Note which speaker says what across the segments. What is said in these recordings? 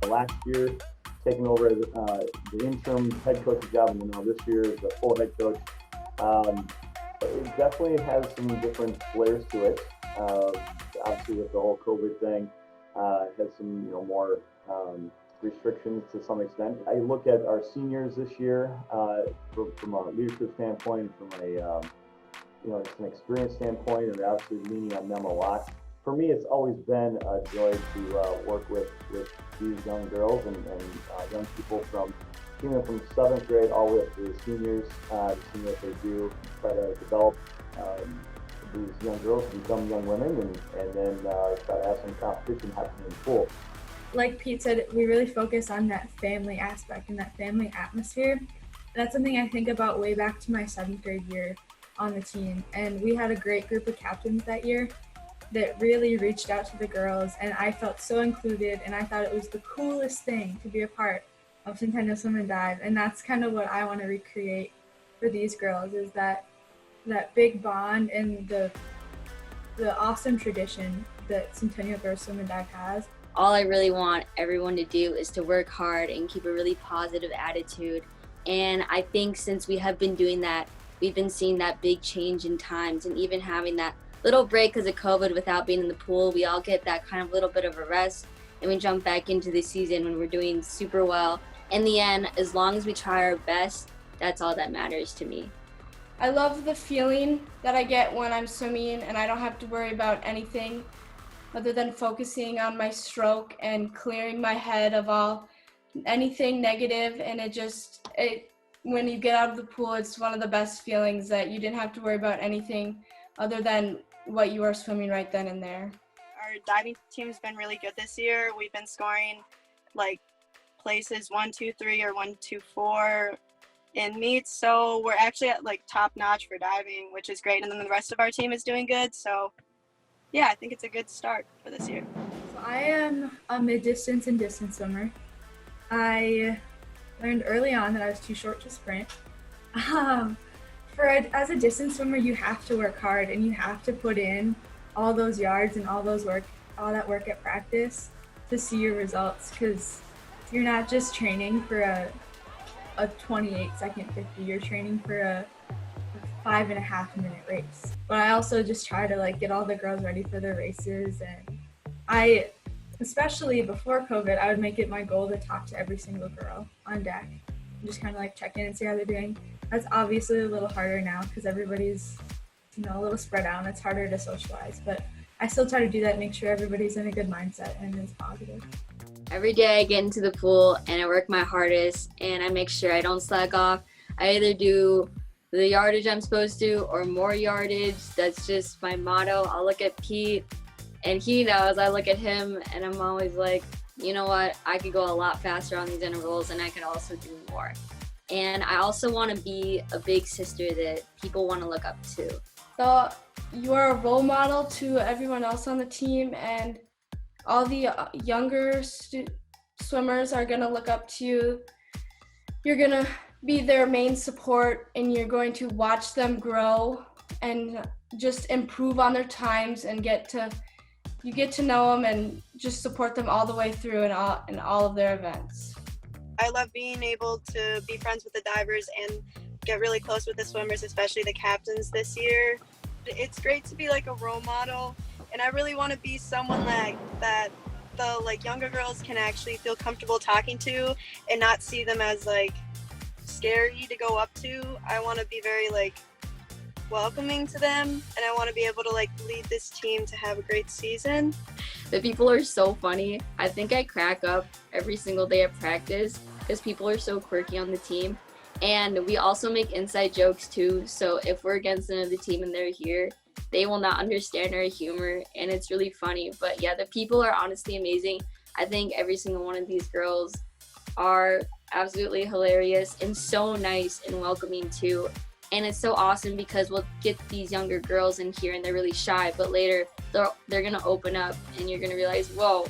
Speaker 1: Last year, taking over the interim head coach's job, and now this year is the full head coach. It definitely has some different flares to it. Obviously, with the whole COVID thing, it has some more restrictions to some extent. I look at our seniors this year from a leadership standpoint, from a just an experience standpoint, and obviously leaning on them a lot. For me, it's always been a joy to work with these young girls and young people from from 7th grade all the way up to the seniors, seeing what they do, try to develop these young girls to become young women, and then try to have some competition happening in the pool.
Speaker 2: Like Pete said, we really focus on that family aspect and that family atmosphere. That's something I think about way back to my 7th grade year on the team. And we had a great group of captains that year that really reached out to the girls, and I felt so included, and I thought it was the coolest thing to be a part of Centennial Swim and Dive. And that's kind of what I want to recreate for these girls, is that big bond and the awesome tradition that Centennial Girls Swim and Dive has.
Speaker 3: All I really want everyone to do is to work hard and keep a really positive attitude. And I think since we have been doing that, we've been seeing that big change in times, and even having that little break because of COVID without being in the pool, we all get that kind of little bit of a rest, and we jump back into the season when we're doing super well. In the end, as long as we try our best, that's all that matters to me.
Speaker 4: I love the feeling that I get when I'm swimming and I don't have to worry about anything other than focusing on my stroke and clearing my head of anything negative. And when you get out of the pool, it's one of the best feelings that you didn't have to worry about anything other than what you are swimming right then and there.
Speaker 5: Our diving team's been really good this year. We've been scoring places 1, 2, 3 or 1, 2, 4 in meets, so we're actually at top notch for diving, which is great. And then the rest of our team is doing good, so yeah, I think it's a good start for this year.
Speaker 2: So I am a mid-distance and distance swimmer. I learned early on that I was too short to sprint. As a distance swimmer, you have to work hard, and you have to put in all those yards and all that work at practice to see your results, because you're not just training for a 28-second 50, you're training for a 5.5-minute race. But I also just try to get all the girls ready for their races, and especially before COVID, I would make it my goal to talk to every single girl on deck and just kind of check in and see how they're doing. That's obviously a little harder now because everybody's a little spread out and it's harder to socialize, but I still try to do that and make sure everybody's in a good mindset and is positive.
Speaker 3: Every day I get into the pool and I work my hardest, and I make sure I don't slack off. I either do the yardage I'm supposed to or more yardage. That's just my motto. I'll look at Pete and he knows. I look at him and I'm always like, you know what, I could go a lot faster on these intervals and I could also do more. And I also want to be a big sister that people want to look up to.
Speaker 4: So you are a role model to everyone else on the team, and all the younger swimmers are going to look up to you. You're going to be their main support, and you're going to watch them grow and just improve on their times, and you get to know them and just support them all the way through in all of their events.
Speaker 5: I love being able to be friends with the divers and get really close with the swimmers, especially the captains this year. It's great to be a role model, and I really want to be someone that the younger girls can actually feel comfortable talking to and not see them as scary to go up to. I want to be very welcoming to them, and I want to be able to lead this team to have a great season.
Speaker 3: The people are so funny. I think I crack up every single day at practice because people are so quirky on the team. And we also make inside jokes too, so if we're against another team and they're here, they will not understand our humor, and it's really funny. But yeah, the people are honestly amazing. I think every single one of these girls are absolutely hilarious and so nice and welcoming too. And it's so awesome because we'll get these younger girls in here and they're really shy, but later they're gonna open up and you're gonna realize, whoa,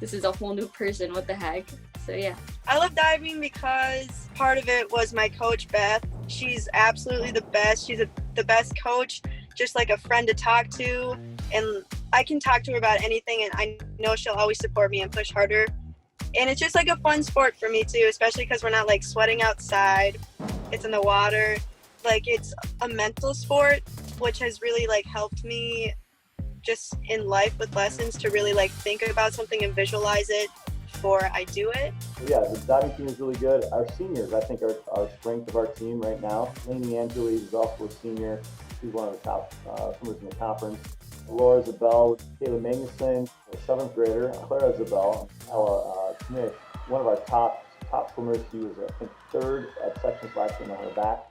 Speaker 3: this is a whole new person, what the heck. So yeah.
Speaker 5: I love diving because part of it was my coach, Beth. She's absolutely the best. She's the best coach, just like a friend to talk to. And I can talk to her about anything, and I know she'll always support me and push harder. And it's just like a fun sport for me too, especially because we're not like sweating outside. It's in the water. Like it's a mental sport, which has really like helped me just in life with lessons to really like think about something and visualize it before I do it.
Speaker 1: Yeah, the diving team is really good. Our seniors, I think, are our strength of our team right now. Lainey Angeles is also a senior. She's one of the top swimmers in the conference. Laura Zabel, Kayla Magnuson, a 7th grader. Clara Zabel, Ella Smith, one of our top swimmers. She was, I think, 3rd at sections last year on her back.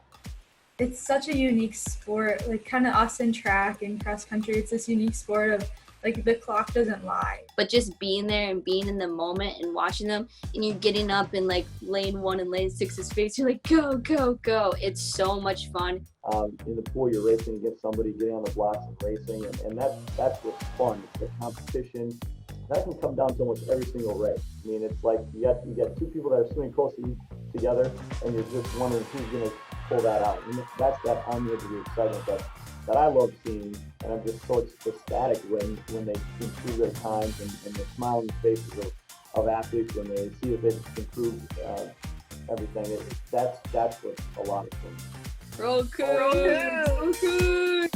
Speaker 2: It's such a unique sport, like kind of us in track and cross country. It's this unique sport of like the clock doesn't lie.
Speaker 3: But just being there and being in the moment and watching them, and you're getting up in like lane 1 and lane 6's face, you're like, go, go, go. It's so much fun.
Speaker 1: In the pool, you're racing against somebody, getting on the blocks and racing, and that's what's fun. It's the competition. That can come down to almost every single race. I mean, it's like you got 2 people that are swimming close together, and you're just wondering who's going to pull that out. And that's that unlimited excitement that I love seeing, and I'm just so ecstatic when they improve their times and the smiling faces of athletes when they see that they've improved everything. That's what's a lot of fun.
Speaker 3: Roll Cougars! Roll Cougars!